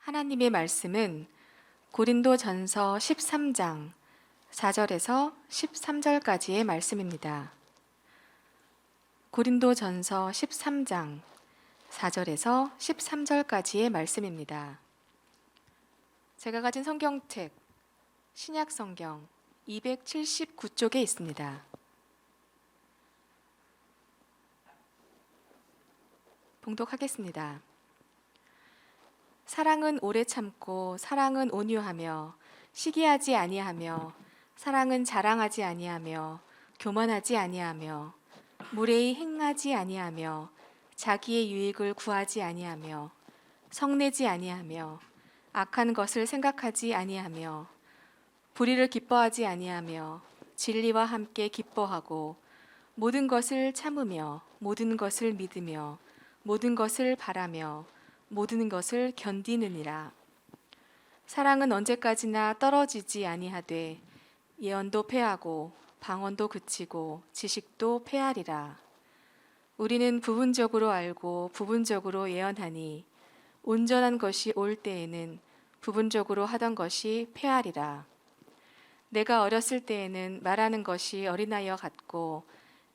하나님의 말씀은 고린도전서 13장 4절에서 13절까지의 말씀입니다. 고린도전서 13장 4절에서 13절까지의 말씀입니다. 제가 가진 성경책 신약성경 279쪽에 있습니다. 봉독하겠습니다. 사랑은 오래 참고 사랑은 온유하며 시기하지 아니하며 사랑은 자랑하지 아니하며 교만하지 아니하며 무례히 행하지 아니하며 자기의 유익을 구하지 아니하며 성내지 아니하며 악한 것을 생각하지 아니하며 불의를 기뻐하지 아니하며 진리와 함께 기뻐하고 모든 것을 참으며 모든 것을 믿으며 모든 것을 바라며 모든 것을 견디느니라. 사랑은 언제까지나 떨어지지 아니하되 예언도 패하고 방언도 그치고 지식도 패하리라. 우리는 부분적으로 알고 부분적으로 예언하니 온전한 것이 올 때에는 부분적으로 하던 것이 패하리라. 내가 어렸을 때에는 말하는 것이 어린아이와 같고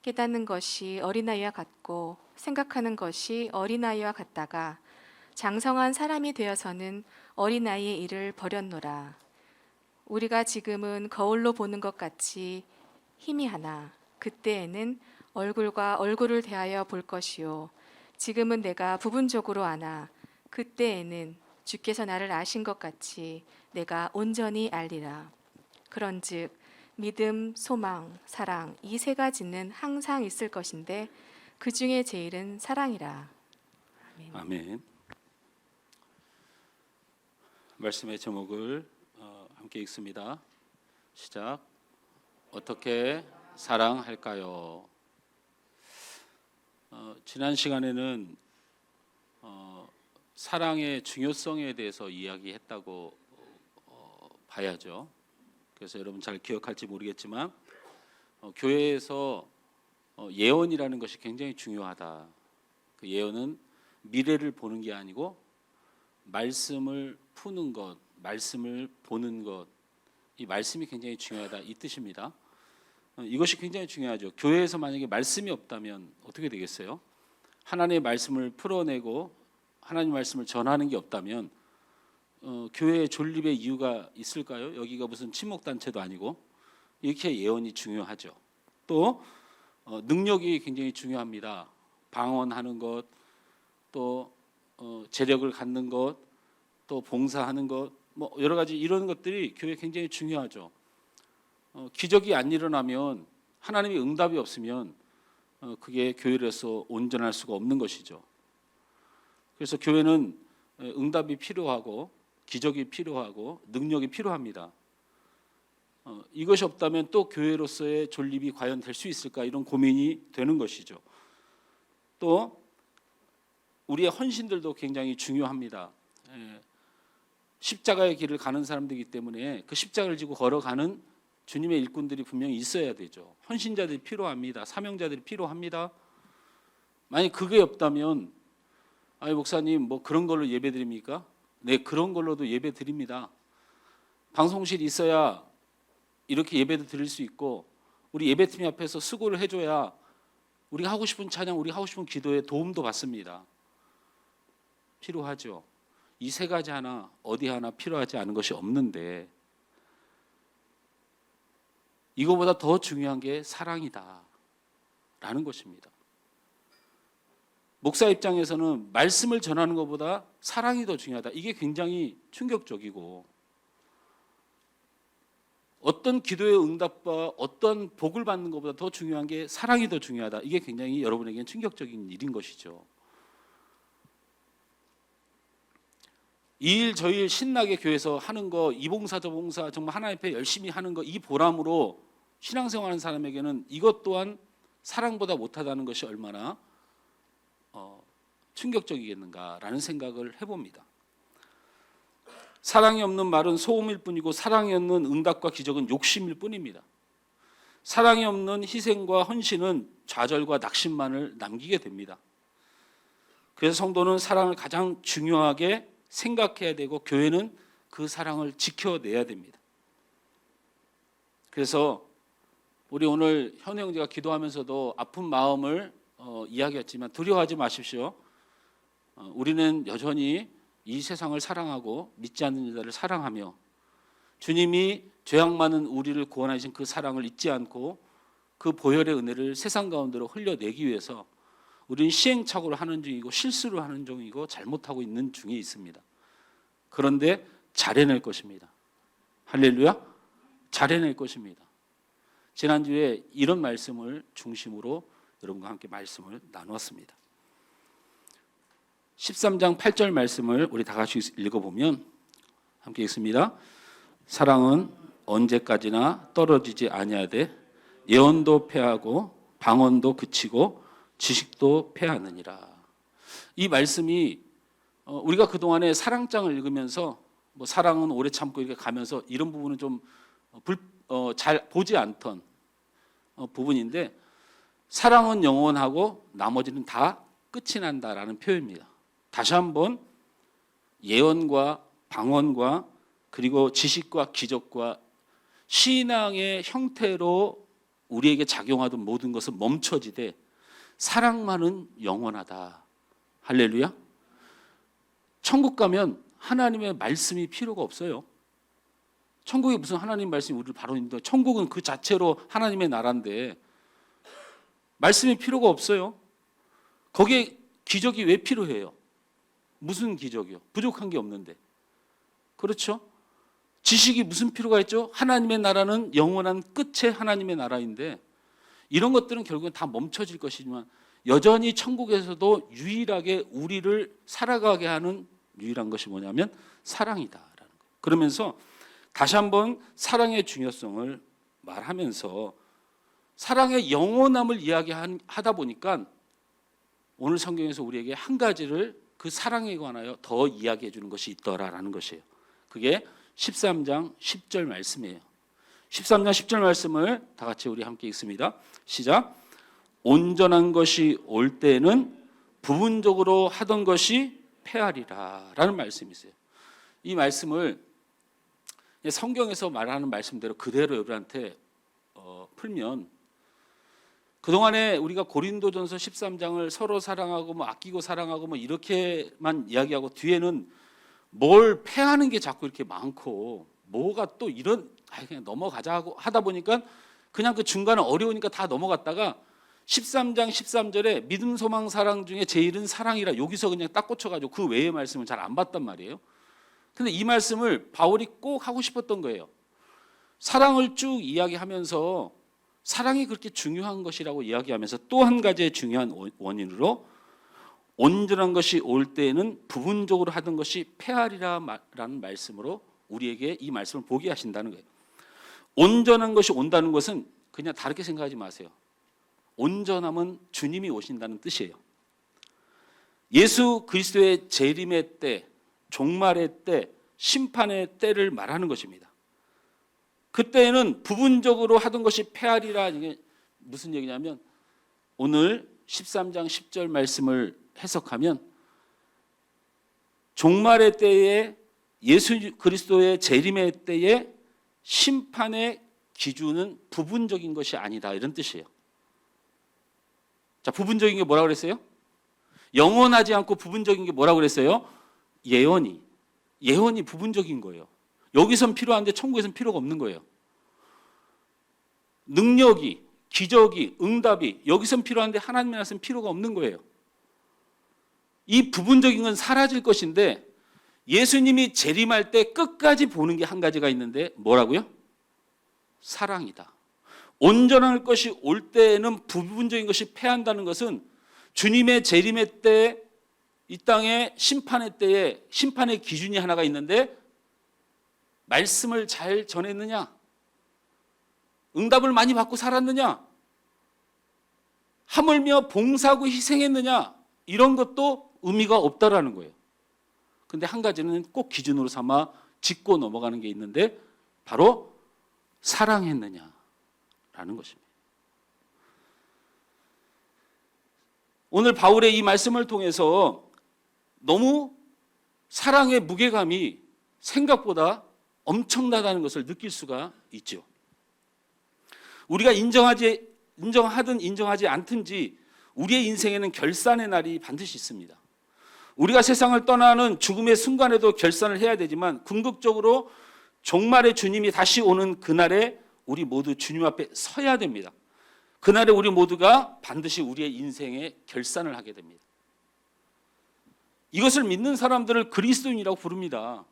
깨닫는 것이 어린아이와 같고 생각하는 것이 어린아이와 같다가 장성한 사람이 되어서는 어린아이의 일을 버렸노라. 우리가 지금은 거울로 보는 것 같이 희미하나 그때에는 얼굴과 얼굴을 대하여 볼 것이요 지금은 내가 부분적으로 아나 그때에는 주께서 나를 아신 것 같이 내가 온전히 알리라. 그런즉 믿음, 소망, 사랑 이 세 가지는 항상 있을 것인데 그 중에 제일은 사랑이라. 아멘. 아멘. 말씀의 제목을 함께 읽습니다. 시작. 어떻게 사랑할까요? 지난 시간에는 사랑의 중요성에 대해서 이야기했다고 봐야죠. 그래서 여러분 잘 기억할지 모르겠지만 교회에서 예언이라는 것이 굉장히 중요하다. 그 예언은 미래를 보는 게 아니고 말씀을 푸는 것, 말씀을 보는 것, 이 말씀이 굉장히 중요하다 이 뜻입니다. 이것이 굉장히 중요하죠. 교회에서 만약에 말씀이 없다면 어떻게 되겠어요? 하나님의 말씀을 풀어내고 하나님의 말씀을 전하는 게 없다면 교회의 존립의 이유가 있을까요? 여기가 무슨 친목단체도 아니고. 이렇게 예언이 중요하죠. 또 능력이 굉장히 중요합니다. 방언하는 것, 또 재력을 갖는 것, 또 봉사하는 것, 뭐 여러 가지 이런 것들이 교회에 굉장히 중요하죠. 기적이 안 일어나면 하나님의 응답이 없으면 그게 교회로서 온전할 수가 없는 것이죠. 그래서 교회는 응답이 필요하고 기적이 필요하고 능력이 필요합니다. 이것이 없다면 또 교회로서의 존립이 과연 될 수 있을까 이런 고민이 되는 것이죠. 또 우리의 헌신들도 굉장히 중요합니다. 십자가의 길을 가는 사람들이기 때문에 그 십자가를 지고 걸어가는 주님의 일꾼들이 분명히 있어야 되죠. 헌신자들이 필요합니다. 사명자들이 필요합니다. 만약 그게 없다면 아니 목사님 뭐 그런 걸로 예배 드립니까? 네, 그런 걸로도 예배 드립니다. 방송실이 있어야 이렇게 예배도 드릴 수 있고 우리 예배팀 앞에서 수고를 해줘야 우리가 하고 싶은 찬양, 우리가 하고 싶은 기도에 도움도 받습니다. 필요하죠. 이 세 가지 하나 어디 하나 필요하지 않은 것이 없는데 이거보다 더 중요한 게 사랑이다 라는 것입니다. 목사 입장에서는 말씀을 전하는 것보다 사랑이 더 중요하다. 이게 굉장히 충격적이고 어떤 기도의 응답과 어떤 복을 받는 것보다 더 중요한 게 사랑이 더 중요하다. 이게 굉장히 여러분에게는 충격적인 일인 것이죠. 이 일 저 일 신나게 교회에서 하는 거, 이 봉사 저 봉사 정말 하나님 앞에 열심히 하는 거, 이 보람으로 신앙생활하는 사람에게는 이것 또한 사랑보다 못하다는 것이 얼마나 충격적이겠는가라는 생각을 해봅니다. 사랑이 없는 말은 소음일 뿐이고 사랑이 없는 응답과 기적은 욕심일 뿐입니다. 사랑이 없는 희생과 헌신은 좌절과 낙심만을 남기게 됩니다. 그래서 성도는 사랑을 가장 중요하게 생각해야 되고 교회는 그 사랑을 지켜내야 됩니다. 그래서 우리 오늘 현우 형제가 기도하면서도 아픈 마음을 이야기했지만 두려워하지 마십시오. 우리는 여전히 이 세상을 사랑하고 믿지 않는 자들을 사랑하며 주님이 죄악 많은 우리를 구원하신 그 사랑을 잊지 않고 그 보혈의 은혜를 세상 가운데로 흘려내기 위해서 우리는 시행착오를 하는 중이고 실수를 하는 중이고 잘못하고 있는 중에 있습니다. 그런데 잘해낼 것입니다. 할렐루야. 잘해낼 것입니다. 지난주에 이런 말씀을 중심으로 여러분과 함께 말씀을 나누었습니다. 13장 8절 말씀을 우리 다 같이 읽어보면 함께 읽습니다. 사랑은 언제까지나 떨어지지 아니하되 예언도 패하고 방언도 그치고 지식도 패하느니라. 이 말씀이 우리가 그동안에 사랑장을 읽으면서 뭐 사랑은 오래 참고 이렇게 가면서 이런 부분은 좀 잘 보지 않던 부분인데 사랑은 영원하고 나머지는 다 끝이 난다라는 표현입니다. 다시 한번 예언과 방언과 그리고 지식과 기적과 신앙의 형태로 우리에게 작용하던 모든 것은 멈춰지되 사랑만은 영원하다. 할렐루야. 천국 가면 하나님의 말씀이 필요가 없어요. 천국에 무슨 하나님 말씀이 우리를 바로 있는데 천국은 그 자체로 하나님의 나라인데 말씀이 필요가 없어요. 거기에 기적이 왜 필요해요? 무슨 기적이요? 부족한 게 없는데. 그렇죠? 지식이 무슨 필요가 있죠? 하나님의 나라는 영원한 끝의 하나님의 나라인데 이런 것들은 결국은 다 멈춰질 것이지만 여전히 천국에서도 유일하게 우리를 살아가게 하는 유일한 것이 뭐냐면 사랑이다라는 거예요. 그러면서 다시 한번 사랑의 중요성을 말하면서 사랑의 영원함을 이야기하다 보니까 오늘 성경에서 우리에게 한 가지를 그 사랑에 관하여 더 이야기해 주는 것이 있더라라는 것이에요. 그게 13장 10절 말씀이에요. 13장 10절 말씀을 다 같이 우리 함께 읽습니다. 시작. 온전한 것이 올 때에는 부분적으로 하던 것이 패하리라 라는 말씀이 있어요. 이 말씀을 성경에서 말하는 말씀대로 그대로 여러분한테 풀면 그동안에 우리가 고린도전서 13장을 서로 사랑하고 뭐 아끼고 사랑하고 뭐 이렇게만 이야기하고 뒤에는 뭘 패하는 게 자꾸 이렇게 많고 뭐가 또 이런 그냥 넘어가자 하고 하다 보니까 그냥 그 중간에 어려우니까 다 넘어갔다가 13장 13절에 믿음 소망 사랑 중에 제일은 사랑이라 여기서 그냥 딱 꽂혀가지고 그 외의 말씀을 잘 안 봤단 말이에요. 근데 이 말씀을 바울이 꼭 하고 싶었던 거예요. 사랑을 쭉 이야기하면서 사랑이 그렇게 중요한 것이라고 이야기하면서 또 한 가지의 중요한 원인으로 온전한 것이 올 때에는 부분적으로 하던 것이 패하리라라는 말씀으로 우리에게 이 말씀을 보게 하신다는 거예요. 온전한 것이 온다는 것은 그냥 다르게 생각하지 마세요. 온전함은 주님이 오신다는 뜻이에요. 예수 그리스도의 재림의 때, 종말의 때, 심판의 때를 말하는 것입니다. 그때에는 부분적으로 하던 것이 패하리라. 이게 무슨 얘기냐면 오늘 13장 10절 말씀을 해석하면 종말의 때에 예수 그리스도의 재림의 때에 심판의 기준은 부분적인 것이 아니다 이런 뜻이에요. 자, 부분적인 게 뭐라고 그랬어요? 영원하지 않고 부분적인 게 뭐라고 그랬어요? 예언이 부분적인 거예요. 여기선 필요한데 천국에선 필요가 없는 거예요. 능력이, 기적이, 응답이 여기선 필요한데 하나님의 나라에서는 필요가 없는 거예요. 이 부분적인 건 사라질 것인데 예수님이 재림할 때 끝까지 보는 게 한 가지가 있는데 뭐라고요? 사랑이다. 온전한 것이 올 때에는 부분적인 것이 패한다는 것은 주님의 재림의 때 이 땅의 심판의 때에 심판의 기준이 하나가 있는데 말씀을 잘 전했느냐? 응답을 많이 받고 살았느냐? 하물며 봉사하고 희생했느냐? 이런 것도 의미가 없다라는 거예요. 근데 한 가지는 꼭 기준으로 삼아 짚고 넘어가는 게 있는데 바로 사랑했느냐라는 것입니다. 오늘 바울의 이 말씀을 통해서 너무 사랑의 무게감이 생각보다 엄청나다는 것을 느낄 수가 있죠. 우리가 인정하든 인정하지 않든지 우리의 인생에는 결산의 날이 반드시 있습니다. 우리가 세상을 떠나는 죽음의 순간에도 결산을 해야 되지만 궁극적으로 종말의 주님이 다시 오는 그날에 우리 모두 주님 앞에 서야 됩니다. 그날에 우리 모두가 반드시 우리의 인생의 결산을 하게 됩니다. 이것을 믿는 사람들을 그리스도인이라고 부릅니다.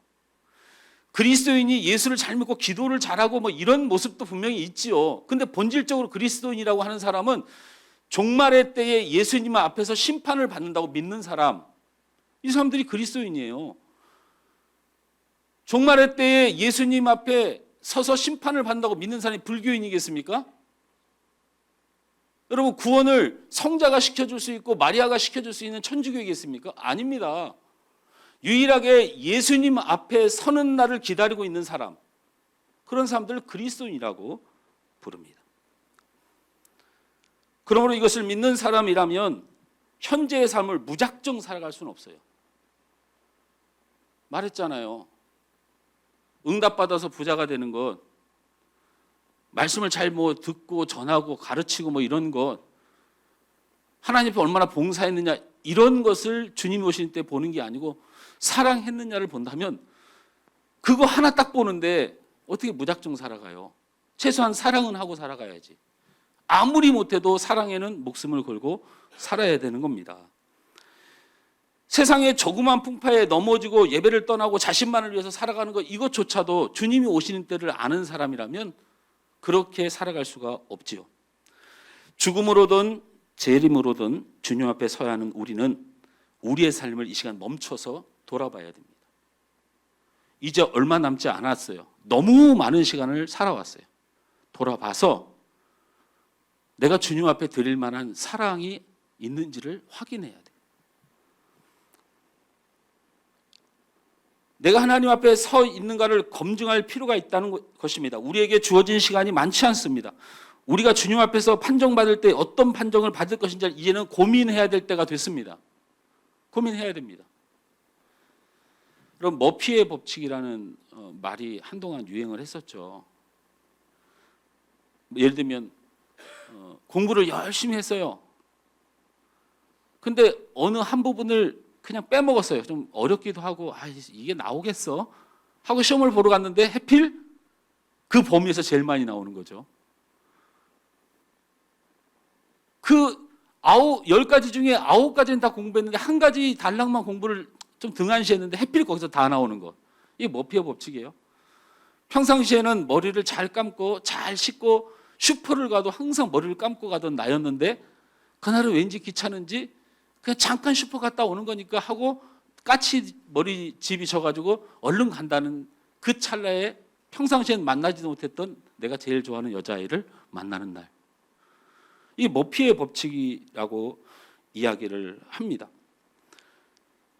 그리스도인이 예수를 잘 믿고 기도를 잘하고 뭐 이런 모습도 분명히 있지요. 근데 본질적으로 그리스도인이라고 하는 사람은 종말의 때에 예수님 앞에서 심판을 받는다고 믿는 사람, 이 사람들이 그리스도인이에요. 종말의 때에 예수님 앞에 서서 심판을 받는다고 믿는 사람이 불교인이겠습니까? 여러분, 구원을 성자가 시켜줄 수 있고 마리아가 시켜줄 수 있는 천주교이겠습니까? 아닙니다. 유일하게 예수님 앞에 서는 날을 기다리고 있는 사람, 그런 사람들을 그리스도인이라고 부릅니다. 그러므로 이것을 믿는 사람이라면 현재의 삶을 무작정 살아갈 수는 없어요. 말했잖아요. 응답받아서 부자가 되는 것, 말씀을 잘 듣고 전하고 가르치고 이런 것, 하나님 앞에 얼마나 봉사했느냐, 이런 것을 주님이 오실 때 보는 게 아니고 사랑했느냐를 본다면 그거 하나 딱 보는데 어떻게 무작정 살아가요? 최소한 사랑은 하고 살아가야지. 아무리 못해도 사랑에는 목숨을 걸고 살아야 되는 겁니다. 세상의 조그만 풍파에 넘어지고 예배를 떠나고 자신만을 위해서 살아가는 것, 이것조차도 주님이 오시는 때를 아는 사람이라면 그렇게 살아갈 수가 없지요. 죽음으로든 재림으로든 주님 앞에 서야 하는 우리는 우리의 삶을 이 시간 멈춰서 돌아봐야 됩니다. 이제 얼마 남지 않았어요. 너무 많은 시간을 살아왔어요. 돌아봐서 내가 주님 앞에 드릴 만한 사랑이 있는지를 확인해야 돼요. 내가 하나님 앞에 서 있는가를 검증할 필요가 있다는 것입니다. 우리에게 주어진 시간이 많지 않습니다. 우리가 주님 앞에서 판정받을 때 어떤 판정을 받을 것인지 이제는 고민해야 될 때가 됐습니다. 고민해야 됩니다. 그럼 머피의 법칙이라는 말이 한동안 유행을 했었죠. 예를 들면 공부를 열심히 했어요. 근데 어느 한 부분을 그냥 빼먹었어요. 좀 어렵기도 하고 이게 나오겠어 하고 시험을 보러 갔는데 하필 그 범위에서 제일 많이 나오는 거죠. 그 10가지 중에 9가지는 다 공부했는데 한 가지 단락만 공부를 좀 등한시했는데 하필 거기서 다 나오는 것. 이게 머피의 법칙이에요. 평상시에는 머리를 잘 감고 잘 씻고 슈퍼를 가도 항상 머리를 감고 가던 나였는데 그날은 왠지 귀찮은지 그냥 잠깐 슈퍼 갔다 오는 거니까 하고 까치 머리 집이 져가지고 얼른 간다는 그 찰나에 평상시엔 만나지도 못했던 내가 제일 좋아하는 여자아이를 만나는 날. 이 머피의 법칙이라고 이야기를 합니다.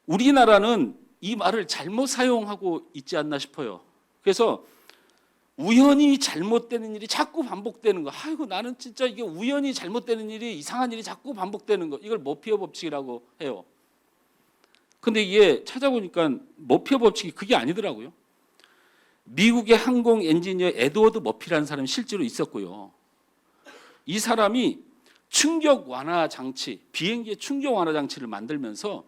우리나라는 이 말을 잘못 사용하고 있지 않나 싶어요. 그래서 우연히 잘못되는 일이 자꾸 반복되는 거. 아이고 나는 진짜 이게 우연히 잘못되는 일이 이상한 일이 자꾸 반복되는 거. 이걸 머피의 법칙이라고 해요. 근데 이게 찾아보니까 머피의 법칙이 그게 아니더라고요. 미국의 항공 엔지니어 에드워드 머피라는 사람이 실제로 있었고요. 이 사람이 충격 완화 장치, 비행기의 충격 완화 장치를 만들면서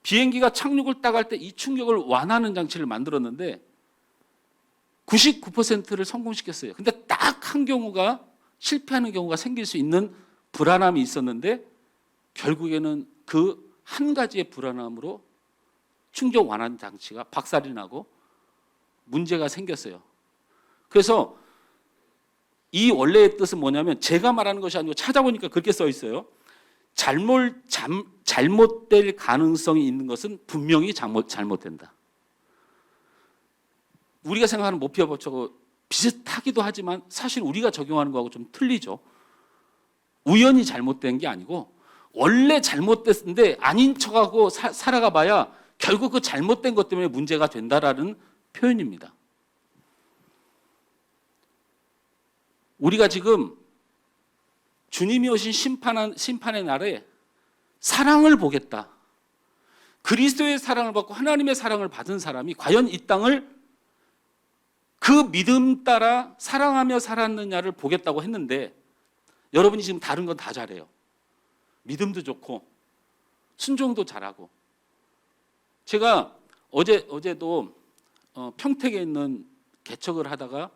비행기가 착륙을 딱 할 때 이 충격을 완화하는 장치를 만들었는데 99%를 성공시켰어요. 근데 딱 한 경우가 실패하는 경우가 생길 수 있는 불안함이 있었는데 결국에는 그 한 가지의 불안함으로 충격 완화 장치가 박살이 나고 문제가 생겼어요. 그래서 이 원래의 뜻은 뭐냐면 제가 말하는 것이 아니고 찾아보니까 그렇게 써 있어요. 잘못될 가능성이 있는 것은 분명히 잘못된다. 우리가 생각하는 머피의 법칙하고 비슷하기도 하지만 사실 우리가 적용하는 거하고 좀 틀리죠. 우연히 잘못된 게 아니고 원래 잘못됐는데 아닌 척하고 살아가 봐야 결국 그 잘못된 것 때문에 문제가 된다라는 표현입니다. 우리가 지금 주님이 오신 심판의 날에 사랑을 보겠다. 그리스도의 사랑을 받고 하나님의 사랑을 받은 사람이 과연 이 땅을 그 믿음 따라 사랑하며 살았느냐를 보겠다고 했는데, 여러분이 지금 다른 건 다 잘해요. 믿음도 좋고 순종도 잘하고. 제가 어제도 평택에 있는 개척을 하다가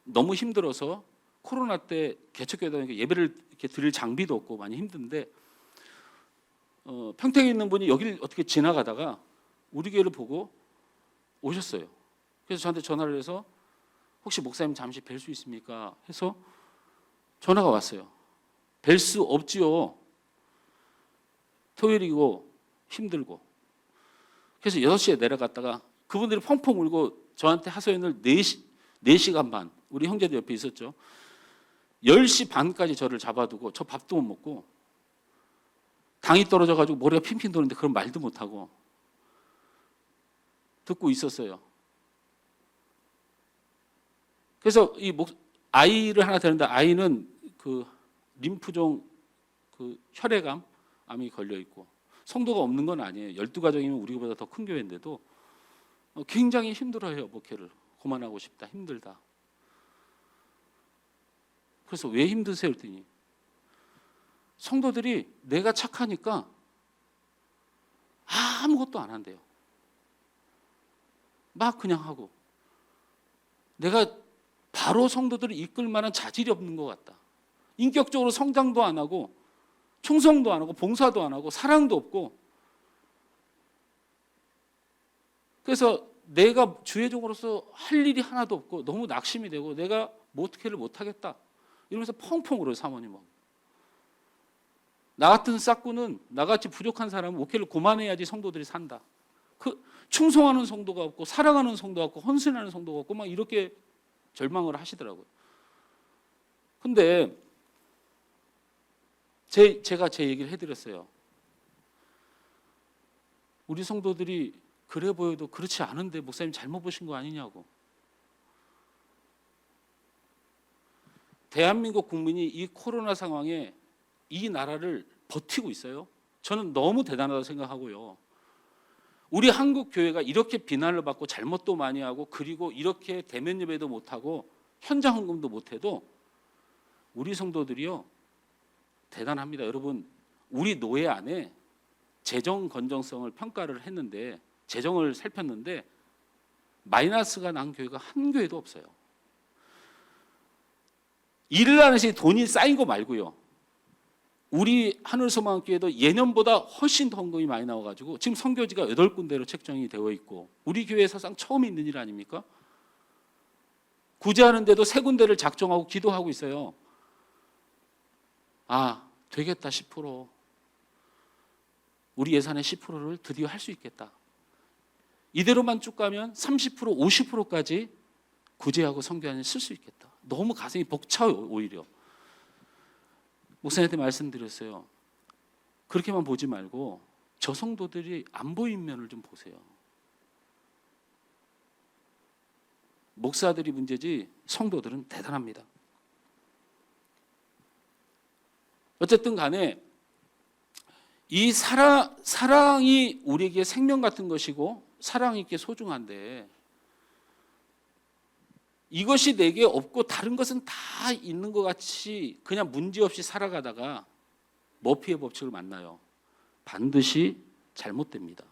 너무 힘들어서 코로나 때 개척교회다니까 예배를 이렇게 드릴 장비도 없고 많이 힘든데, 평택에 있는 분이 여기를 어떻게 지나가다가 우리 교회를 보고 오셨어요. 그래서 저한테 전화를 해서 혹시 목사님 잠시 뵐 수 있습니까? 해서 전화가 왔어요. 뵐 수 없지요. 토요일이고 힘들고. 그래서 6시에 내려갔다가 그분들이 펑펑 울고 저한테 하소연을 4시간 반, 우리 형제도 옆에 있었죠. 10시 반까지 저를 잡아두고 저 밥도 못 먹고 당이 떨어져가지고 머리가 핑핑 도는데 그런 말도 못하고 듣고 있었어요. 그래서 아이를 하나 되는데, 아이는 그 림프종 그 혈액암 암이 걸려 있고, 성도가 없는 건 아니에요. 12가정이면 우리보다 더 큰 교회인데도 굉장히 힘들어해요. 목회를 그만하고 싶다, 힘들다. 그래서 왜 힘드세요? 했더니 성도들이 내가 착하니까 아무것도 안 한대요. 막 그냥 하고, 내가 바로 성도들을 이끌 만한 자질이 없는 것 같다. 인격적으로 성장도 안 하고 충성도 안 하고 봉사도 안 하고 사랑도 없고, 그래서 내가 주회종으로서 할 일이 하나도 없고 너무 낙심이 되고 내가 목회를 못하겠다 이러면서 펑펑 울어요. 사모님은. 나 같은 싹구는, 나같이 부족한 사람은 목회를 그만해야지 성도들이 산다. 그 충성하는 성도가 없고 사랑하는 성도가 없고 헌신하는 성도가 없고 막 이렇게 절망을 하시더라고요. 근데 제가 제 얘기를 해드렸어요. 우리 성도들이 그래 보여도 그렇지 않은데 목사님 잘못 보신 거 아니냐고. 대한민국 국민이 이 코로나 상황에 이 나라를 버티고 있어요. 저는 너무 대단하다고 생각하고요. 우리 한국 교회가 이렇게 비난을 받고 잘못도 많이 하고, 그리고 이렇게 대면 예배도 못하고 현장 헌금도 못해도 우리 성도들이요 대단합니다. 여러분, 우리 노회 안에 재정 건전성을 평가를 했는데, 재정을 살폈는데 마이너스가 난 교회가 한 교회도 없어요. 일을 하는 시 돈이 쌓인 거 말고요. 우리 하늘소망교회도 예년보다 훨씬 더 헌금이 많이 나와가지고 지금 선교지가 8군데로 책정이 되어 있고, 우리 교회 사상 처음 있는 일 아닙니까? 구제하는데도 3군데를 작정하고 기도하고 있어요. 아, 되겠다 10%. 우리 예산의 10%를 드디어 할 수 있겠다. 이대로만 쭉 가면 30%, 50%까지 구제하고 선교하는 쓸 수 있겠다. 너무 가슴이 벅차요. 오히려 목사님한테 말씀드렸어요. 그렇게만 보지 말고 저 성도들이 안 보이는 면을 좀 보세요. 목사들이 문제지 성도들은 대단합니다. 어쨌든 간에 이 사랑이 우리에게 생명 같은 것이고 사랑이 이렇게 소중한데, 이것이 내게 없고 다른 것은 다 있는 것 같이 그냥 문제없이 살아가다가 머피의 법칙을 만나요. 반드시 잘못됩니다.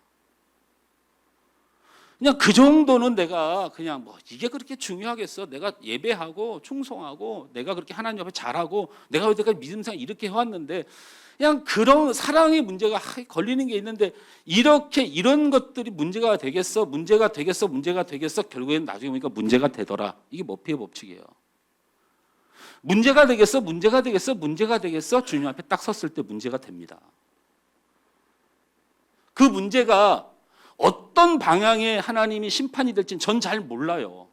그냥 그 정도는 내가 그냥 뭐 이게 그렇게 중요하겠어. 내가 예배하고 충성하고 내가 그렇게 하나님 앞에 잘하고 내가 여태까지 믿음상 이렇게 해왔는데, 그냥 그런 사랑의 문제가 걸리는 게 있는데, 이런 것들이 문제가 되겠어 결국에는 나중에 보니까 문제가 되더라. 이게 머피의 법칙이에요. 문제가 되겠어 주님 앞에 딱 섰을 때 문제가 됩니다. 그 문제가 어떤 방향에 하나님이 심판이 될지는 전 잘 몰라요.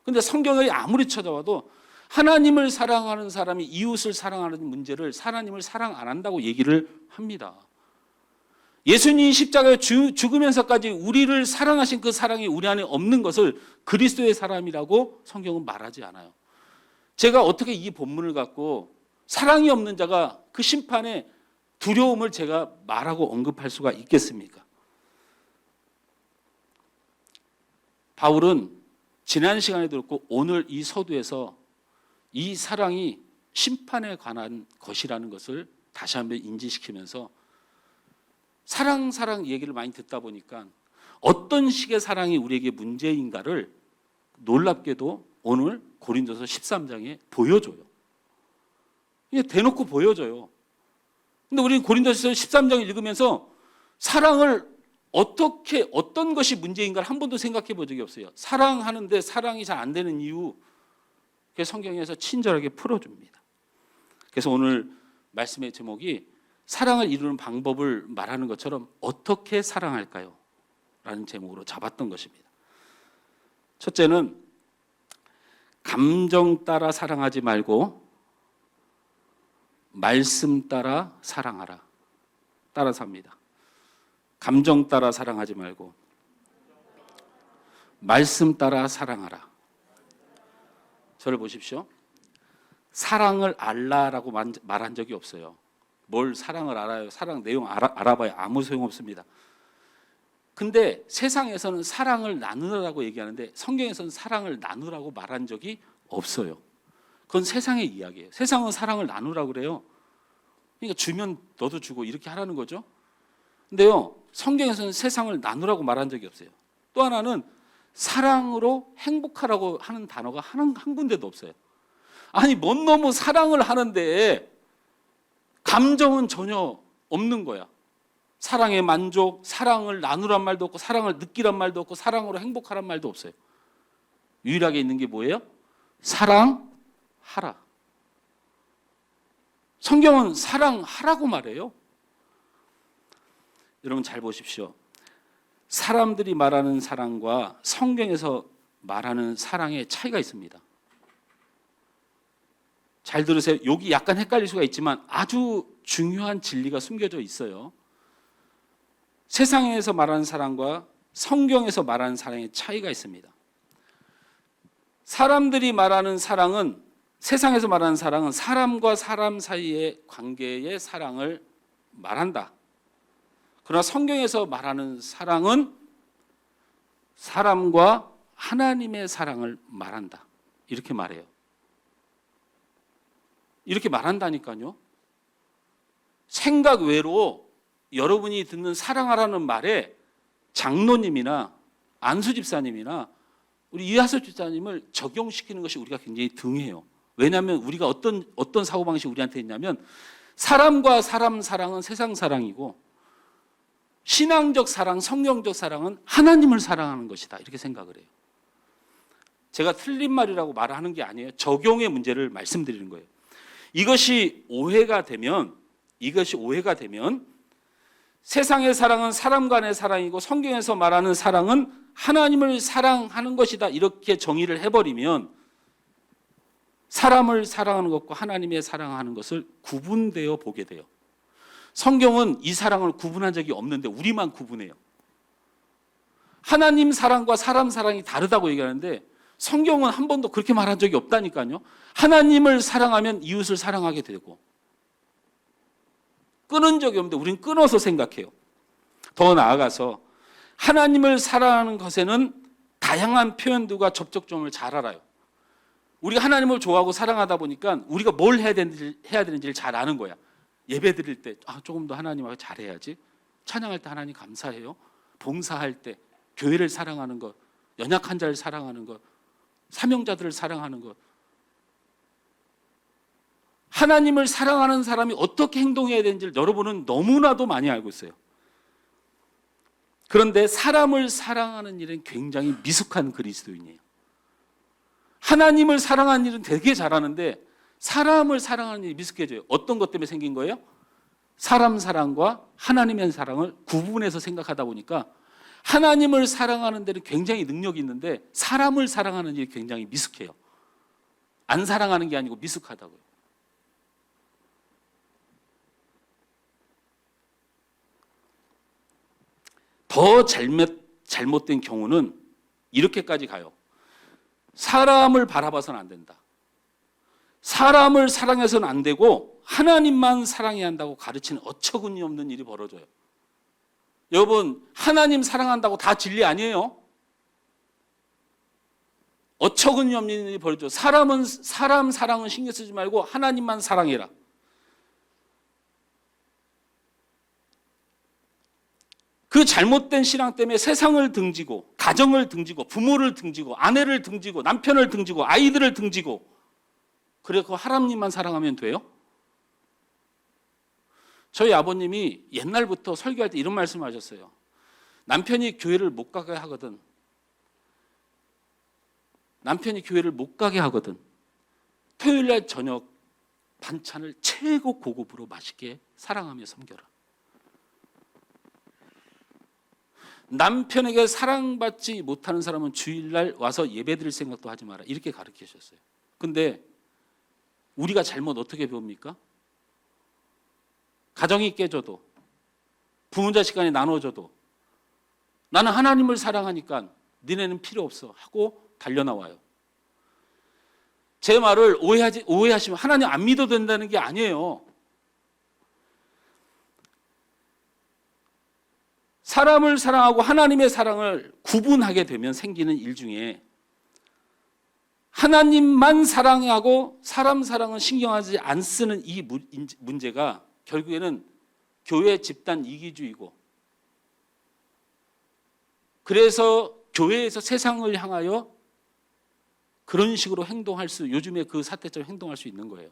근데 성경을 아무리 찾아와도 하나님을 사랑하는 사람이 이웃을 사랑하는 문제를 하나님을 사랑 안 한다고 얘기를 합니다. 예수님이 십자가에 죽으면서까지 우리를 사랑하신 그 사랑이 우리 안에 없는 것을 그리스도의 사람이라고 성경은 말하지 않아요. 제가 어떻게 이 본문을 갖고 사랑이 없는 자가 그 심판의 두려움을 제가 말하고 언급할 수가 있겠습니까? 바울은 지난 시간에 들었고 오늘 이 서두에서 이 사랑이 심판에 관한 것이라는 것을 다시 한번 인지시키면서 사랑 얘기를 많이 듣다 보니까 어떤 식의 사랑이 우리에게 문제인가를 놀랍게도 오늘 고린도서 13장에 보여줘요. 이게 대놓고 보여줘요. 근데 우리는 고린도서 13장을 읽으면서 사랑을 어떻게 어떤 것이 문제인가를 한 번도 생각해 본 적이 없어요. 사랑하는데 사랑이 잘 안 되는 이유, 그래서 성경에서 친절하게 풀어줍니다. 그래서 오늘 말씀의 제목이 사랑을 이루는 방법을 말하는 것처럼 어떻게 사랑할까요? 라는 제목으로 잡았던 것입니다. 첫째는 감정 따라 사랑하지 말고 말씀 따라 사랑하라. 따라서 합니다. 감정 따라 사랑하지 말고 말씀 따라 사랑하라. 저를 보십시오. 사랑을 알라라고 말한 적이 없어요. 뭘 사랑을 알아요? 사랑 내용 알아봐야 아무 소용없습니다. 근데 세상에서는 사랑을 나누라고 얘기하는데 성경에서는 사랑을 나누라고 말한 적이 없어요. 그건 세상의 이야기예요. 세상은 사랑을 나누라고 그래요. 그러니까 주면 너도 주고 이렇게 하라는 거죠. 근데요, 성경에서는 세상을 나누라고 말한 적이 없어요. 또 하나는 사랑으로 행복하라고 하는 단어가 한 군데도 없어요. 아니, 뭔 놈의 사랑을 하는데 감정은 전혀 없는 거야. 사랑의 만족, 사랑을 나누란 말도 없고 사랑을 느끼란 말도 없고 사랑으로 행복하란 말도 없어요. 유일하게 있는 게 뭐예요? 사랑하라. 성경은 사랑하라고 말해요. 여러분 잘 보십시오. 사람들이 말하는 사랑과 성경에서 말하는 사랑의 차이가 있습니다. 잘 들으세요. 여기 약간 헷갈릴 수가 있지만 아주 중요한 진리가 숨겨져 있어요. 세상에서 말하는 사랑과 성경에서 말하는 사랑의 차이가 있습니다. 사람들이 말하는 사랑은, 세상에서 말하는 사랑은 사람과 사람 사이의 관계의 사랑을 말한다. 그러나 성경에서 말하는 사랑은 사람과 하나님의 사랑을 말한다. 이렇게 말해요. 이렇게 말한다니까요. 생각 외로 여러분이 듣는 사랑하라는 말에 장로님이나 안수 집사님이나 우리 이하섭 집사님을 적용시키는 것이 우리가 굉장히 등해요. 왜냐하면 우리가 어떤 사고방식이 우리한테 있냐면 사람과 사람 사랑은 세상 사랑이고 신앙적 사랑, 성경적 사랑은 하나님을 사랑하는 것이다. 이렇게 생각을 해요. 제가 틀린 말이라고 말하는 게 아니에요. 적용의 문제를 말씀드리는 거예요. 이것이 오해가 되면 세상의 사랑은 사람 간의 사랑이고 성경에서 말하는 사랑은 하나님을 사랑하는 것이다. 이렇게 정의를 해버리면 사람을 사랑하는 것과 하나님의 사랑하는 것을 구분되어 보게 돼요. 성경은 이 사랑을 구분한 적이 없는데 우리만 구분해요. 하나님 사랑과 사람 사랑이 다르다고 얘기하는데 성경은 한 번도 그렇게 말한 적이 없다니까요. 하나님을 사랑하면 이웃을 사랑하게 되고 끊은 적이 없는데 우리는 끊어서 생각해요. 더 나아가서 하나님을 사랑하는 것에는 다양한 표현들과 접촉점을 잘 알아요. 우리가 하나님을 좋아하고 사랑하다 보니까 우리가 뭘 해야 되는지를 잘 아는 거야. 예배 드릴 때 조금 더 하나님하고 잘해야지. 찬양할 때 하나님 감사해요. 봉사할 때 교회를 사랑하는 것, 연약한 자를 사랑하는 것, 사명자들을 사랑하는 것. 하나님을 사랑하는 사람이 어떻게 행동해야 되는지를 여러분은 너무나도 많이 알고 있어요. 그런데 사람을 사랑하는 일은 굉장히 미숙한 그리스도인이에요. 하나님을 사랑하는 일은 되게 잘하는데 사람을 사랑하는 일이 미숙해져요. 어떤 것 때문에 생긴 거예요? 사람 사랑과 하나님의 사랑을 구분해서 생각하다 보니까 하나님을 사랑하는 데는 굉장히 능력이 있는데 사람을 사랑하는 일이 굉장히 미숙해요. 안 사랑하는 게 아니고 미숙하다고요. 더 잘못된 경우는 이렇게까지 가요. 사람을 바라봐서는 안 된다. 사람을 사랑해서는 안 되고 하나님만 사랑해야 한다고 가르치는 어처구니 없는 일이 벌어져요. 여러분, 하나님 사랑한다고 다 진리 아니에요. 어처구니 없는 일이 벌어져. 사람 사랑은 신경 쓰지 말고 하나님만 사랑해라. 그 잘못된 신앙 때문에 세상을 등지고 가정을 등지고 부모를 등지고 아내를 등지고 남편을 등지고 아이들을 등지고 그래서 하나님만 사랑하면 돼요? 저희 아버님이 옛날부터 설교할 때 이런 말씀을 하셨어요. 남편이 교회를 못 가게 하거든. 남편이 교회를 못 가게 하거든. 토요일 날 저녁 반찬을 최고 고급으로 맛있게 사랑하며 섬겨라. 남편에게 사랑받지 못하는 사람은 주일날 와서 예배드릴 생각도 하지 마라. 이렇게 가르치셨어요. 근데 우리가 잘못 어떻게 배웁니까? 가정이 깨져도 부모 자식 간에 나눠져도 나는 하나님을 사랑하니까 니네는 필요 없어 하고 달려나와요. 제 말을 오해하시면 하나님 안 믿어도 된다는 게 아니에요. 사람을 사랑하고 하나님의 사랑을 구분하게 되면 생기는 일 중에 하나님만 사랑하고 사람 사랑은 신경하지 안 쓰는 이 문제가 결국에는 교회 집단 이기주의고, 그래서 교회에서 세상을 향하여 그런 식으로 행동할 수, 요즘에 그 사태처럼 행동할 수 있는 거예요.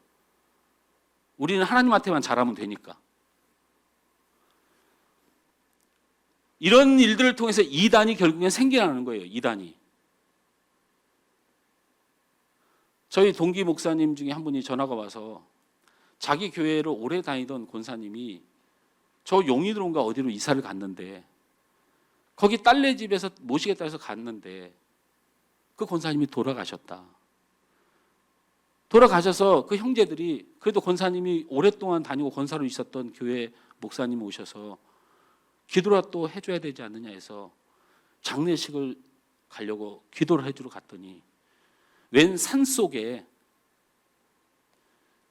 우리는 하나님한테만 잘하면 되니까. 이런 일들을 통해서 이단이 결국엔 생겨나는 거예요. 이단이. 저희 동기 목사님 중에 한 분이 전화가 와서 자기 교회를 오래 다니던 권사님이 저 용인으로인가 어디로 이사를 갔는데 거기 딸네 집에서 모시겠다 해서 갔는데 그 권사님이 돌아가셨다. 돌아가셔서 그 형제들이 그래도 권사님이 오랫동안 다니고 권사로 있었던 교회 목사님 오셔서 기도라도 해줘야 되지 않느냐 해서 장례식을 가려고 기도를 해주러 갔더니 웬 산속에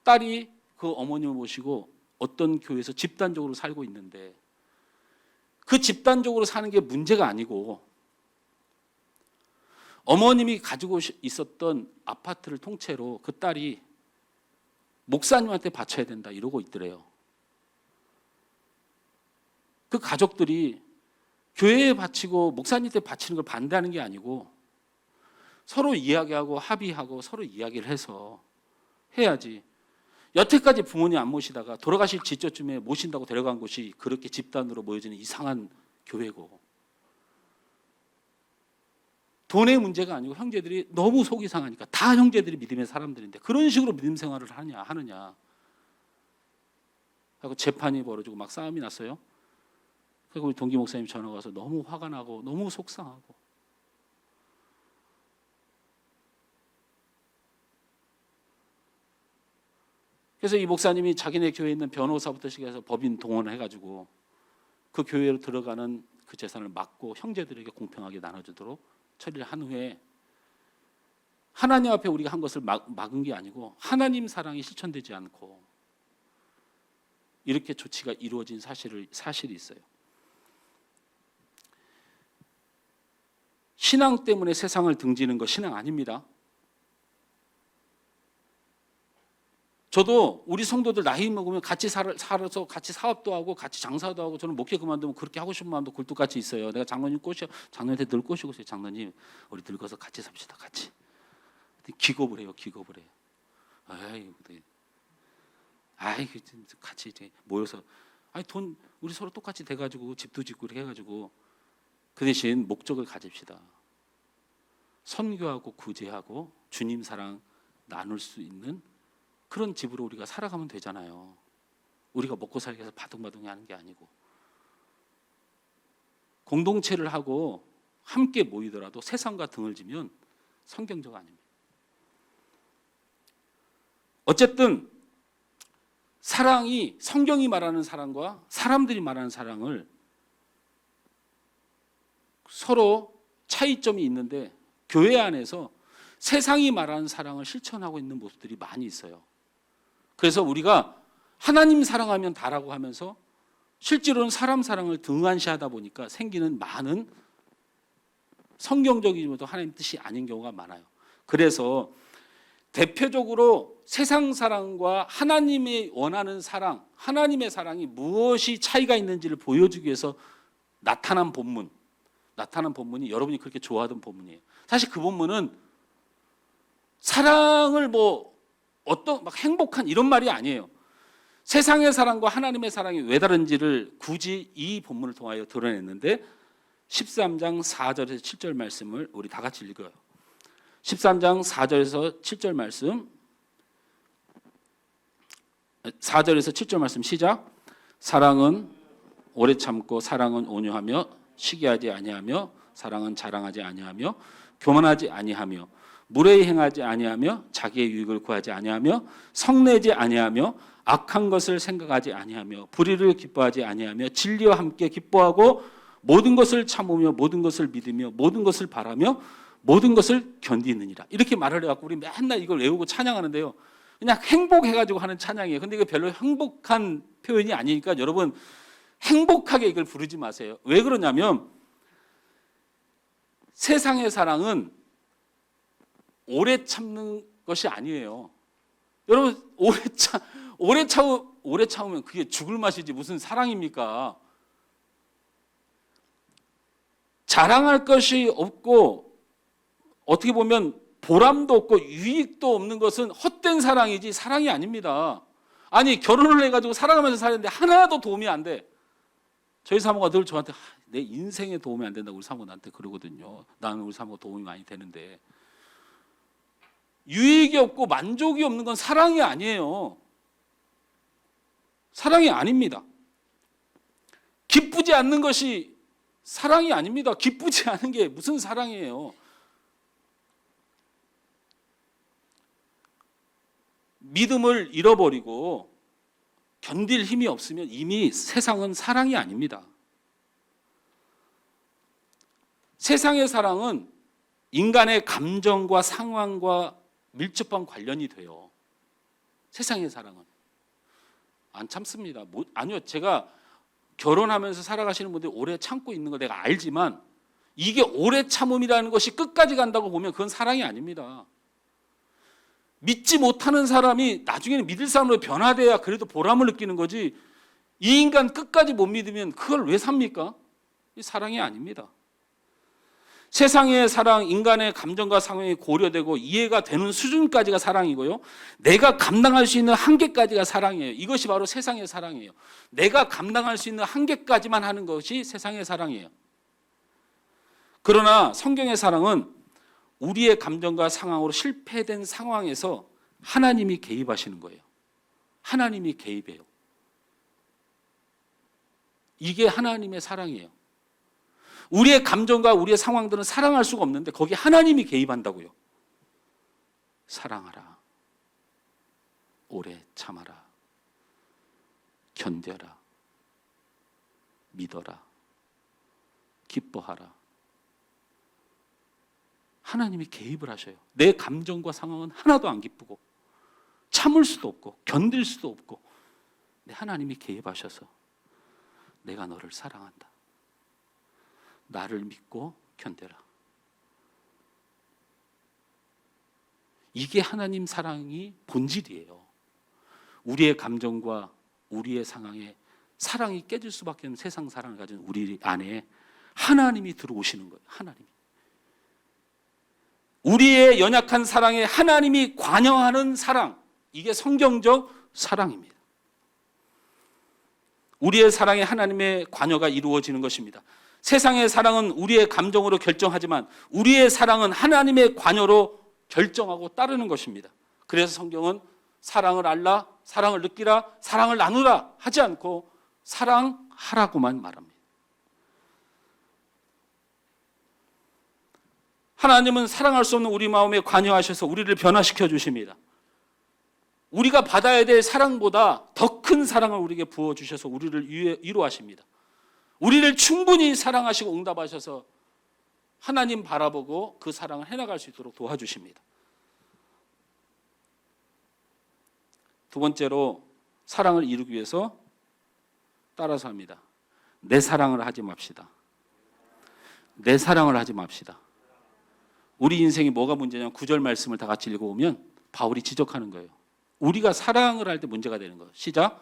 딸이 그 어머님을 모시고 어떤 교회에서 집단적으로 살고 있는데 그 집단적으로 사는 게 문제가 아니고 어머님이 가지고 있었던 아파트를 통째로 그 딸이 목사님한테 바쳐야 된다 이러고 있더래요. 그 가족들이 교회에 바치고 목사님한테 바치는 걸 반대하는 게 아니고 서로 이야기하고 합의하고 서로 이야기를 해서 해야지. 여태까지 부모님 안 모시다가 돌아가실 직전쯤에 모신다고 데려간 곳이 그렇게 집단으로 모여지는 이상한 교회고, 돈의 문제가 아니고 형제들이 너무 속이 상하니까, 다 형제들이 믿음의 사람들인데 그런 식으로 믿음 생활을 하느냐 하고 재판이 벌어지고 막 싸움이 났어요. 그리고 우리 동기 목사님 전화가 와서 너무 화가 나고 너무 속상하고, 그래서 이 목사님이 자기네 교회에 있는 변호사부터 시작해서 법인 동원을 해가지고 그 교회로 들어가는 그 재산을 막고 형제들에게 공평하게 나눠주도록 처리를 한 후에, 하나님 앞에 우리가 한 것을 막은 게 아니고 하나님 사랑이 실천되지 않고 이렇게 조치가 이루어진 사실이 있어요. 신앙 때문에 세상을 등지는 거 신앙 아닙니다. 저도 우리 성도들 나이 먹으면 같이 살아서 같이 사업도 하고 같이 장사도 하고, 저는 목회 그만두면 그렇게 하고 싶은 마음도 굴뚝같이 있어요. 내가 장로님한테 늘 꼬시고 있어요. 장로님, 우리 늙어서 같이 삽시다, 같이. 기겁을 해요. 같이 이제 모여서, 돈 우리 서로 똑같이 돼가지고 집도 짓고 이렇게 해가지고, 그 대신 목적을 가집시다. 선교하고 구제하고 주님 사랑 나눌 수 있는 그런 집으로 우리가 살아가면 되잖아요. 우리가 먹고 살기 위해서 바둥바둥 하는 게 아니고, 공동체를 하고 함께 모이더라도 세상과 등을 지면 성경적 아닙니다. 어쨌든 사랑이, 성경이 말하는 사랑과 사람들이 말하는 사랑을 서로 차이점이 있는데, 교회 안에서 세상이 말하는 사랑을 실천하고 있는 모습들이 많이 있어요. 그래서 우리가 하나님 사랑하면 다라고 하면서 실제로는 사람 사랑을 등한시하다 보니까 생기는 많은 성경적이지만도 하나님 뜻이 아닌 경우가 많아요. 그래서 대표적으로 세상 사랑과 하나님이 원하는 사랑, 하나님의 사랑이 무엇이 차이가 있는지를 보여주기 위해서 나타난 본문이 여러분이 그렇게 좋아하던 본문이에요. 사실 그 본문은 사랑을 뭐 어떤 막 행복한 이런 말이 아니에요. 세상의 사랑과 하나님의 사랑이 왜 다른지를 굳이 이 본문을 통하여 드러냈는데 13장 4절에서 7절 말씀을 우리 다 같이 읽어요. 13장 4절에서 7절 말씀, 4절에서 7절 말씀 시작. 사랑은 오래 참고 사랑은 온유하며 시기하지 아니하며 사랑은 자랑하지 아니하며 교만하지 아니하며 무례히 행하지 아니하며 자기의 유익을 구하지 아니하며 성내지 아니하며 악한 것을 생각하지 아니하며 불의를 기뻐하지 아니하며 진리와 함께 기뻐하고 모든 것을 참으며 모든 것을 믿으며 모든 것을 바라며 모든 것을 견디느니라. 이렇게 말을 해갖고 우리 맨날 이걸 외우고 찬양하는데요. 그냥 행복해가지고 하는 찬양이에요. 근데 이거 별로 행복한 표현이 아니니까 여러분 행복하게 이걸 부르지 마세요. 왜 그러냐면 세상의 사랑은 오래 참는 것이 아니에요. 여러분 오래 참으면 그게 죽을 맛이지 무슨 사랑입니까? 자랑할 것이 없고 어떻게 보면 보람도 없고 유익도 없는 것은 헛된 사랑이지 사랑이 아닙니다. 아니 결혼을 해가지고 살아가면서 사는데 하나도 도움이 안 돼. 저희 사모가 늘 저한테 내 인생에 도움이 안 된다고 우리 사모가 나한테 그러거든요. 나는 우리 사모가 도움이 많이 되는데 유익이 없고 만족이 없는 건 사랑이 아니에요. 사랑이 아닙니다. 기쁘지 않는 것이 사랑이 아닙니다. 기쁘지 않은 게 무슨 사랑이에요. 믿음을 잃어버리고 견딜 힘이 없으면 이미 세상은 사랑이 아닙니다. 세상의 사랑은 인간의 감정과 상황과 밀접한 관련이 돼요. 세상의 사랑은 안 참습니다. 아니요, 제가 결혼하면서 살아가시는 분들이 오래 참고 있는 거 내가 알지만 이게 오래 참음이라는 것이 끝까지 간다고 보면 그건 사랑이 아닙니다. 믿지 못하는 사람이 나중에는 믿을 사람으로 변화돼야 그래도 보람을 느끼는 거지 이 인간 끝까지 못 믿으면 그걸 왜 삽니까? 이 사랑이 아닙니다. 세상의 사랑, 인간의 감정과 상황이 고려되고 이해가 되는 수준까지가 사랑이고요. 내가 감당할 수 있는 한계까지가 사랑이에요. 이것이 바로 세상의 사랑이에요. 내가 감당할 수 있는 한계까지만 하는 것이 세상의 사랑이에요. 그러나 성경의 사랑은 우리의 감정과 상황으로 실패된 상황에서 하나님이 개입하시는 거예요. 하나님이 개입해요. 이게 하나님의 사랑이에요. 우리의 감정과 우리의 상황들은 사랑할 수가 없는데 거기 하나님이 개입한다고요. 사랑하라. 오래 참아라. 견뎌라. 믿어라. 기뻐하라. 하나님이 개입을 하셔요. 내 감정과 상황은 하나도 안 기쁘고 참을 수도 없고 견딜 수도 없고 근데 하나님이 개입하셔서 내가 너를 사랑한다. 나를 믿고 견뎌라. 이게 하나님 사랑이 본질이에요. 우리의 감정과 우리의 상황에 사랑이 깨질 수밖에 없는 세상 사랑을 가진 우리 안에 하나님이 들어오시는 거예요. 하나님이. 우리의 연약한 사랑에 하나님이 관여하는 사랑, 이게 성경적 사랑입니다. 우리의 사랑에 하나님의 관여가 이루어지는 것입니다. 세상의 사랑은 우리의 감정으로 결정하지만 우리의 사랑은 하나님의 관여로 결정하고 따르는 것입니다. 그래서 성경은 사랑을 알라, 사랑을 느끼라, 사랑을 나누라 하지 않고 사랑하라고만 말합니다. 하나님은 사랑할 수 없는 우리 마음에 관여하셔서 우리를 변화시켜 주십니다. 우리가 받아야 될 사랑보다 더 큰 사랑을 우리에게 부어주셔서 우리를 위로하십니다. 우리를 충분히 사랑하시고 응답하셔서 하나님 바라보고 그 사랑을 해나갈 수 있도록 도와주십니다. 두 번째로 사랑을 이루기 위해서 따라서 합니다. 내 사랑을 하지 맙시다. 내 사랑을 하지 맙시다. 우리 인생이 뭐가 문제냐면 9절 말씀을 다 같이 읽어보면 바울이 지적하는 거예요. 우리가 사랑을 할 때 문제가 되는 거예요. 시작.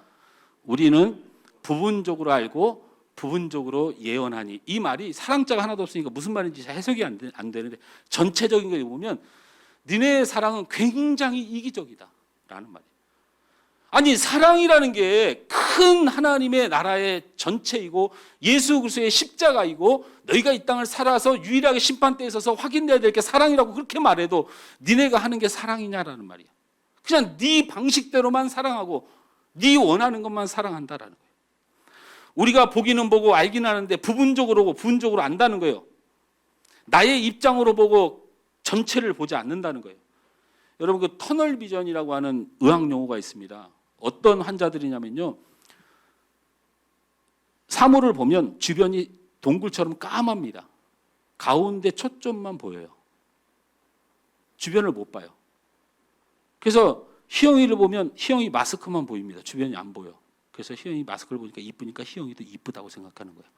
우리는 부분적으로 알고 부분적으로 예언하니. 이 말이 사랑자가 하나도 없으니까 무슨 말인지 해석이 안 되는데 전체적인 걸 보면 니네의 사랑은 굉장히 이기적이다 라는 말이에요. 아니 사랑이라는 게 큰 하나님의 나라의 전체이고 예수 그리스도의 십자가이고 너희가 이 땅을 살아서 유일하게 심판대에 서서 확인돼야 될 게 사랑이라고 그렇게 말해도 니네가 하는 게 사랑이냐라는 말이야. 그냥 네 방식대로만 사랑하고 네 원하는 것만 사랑한다라는 거예요. 우리가 보기는 보고 알기는 하는데 부분적으로 보고 부분적으로 안다는 거예요. 나의 입장으로 보고 전체를 보지 않는다는 거예요. 여러분 그 터널 비전이라고 하는 의학 용어가 있습니다. 어떤 환자들이냐면요. 사물을 보면 주변이 동굴처럼 까맣니다. 가운데 초점만 보여요. 주변을 못 봐요. 그래서 희영이를 보면 희영이 마스크만 보입니다. 주변이 안 보여. 그래서 희영이 마스크를 보니까 이쁘니까 희영이도 이쁘다고 생각하는 거예요.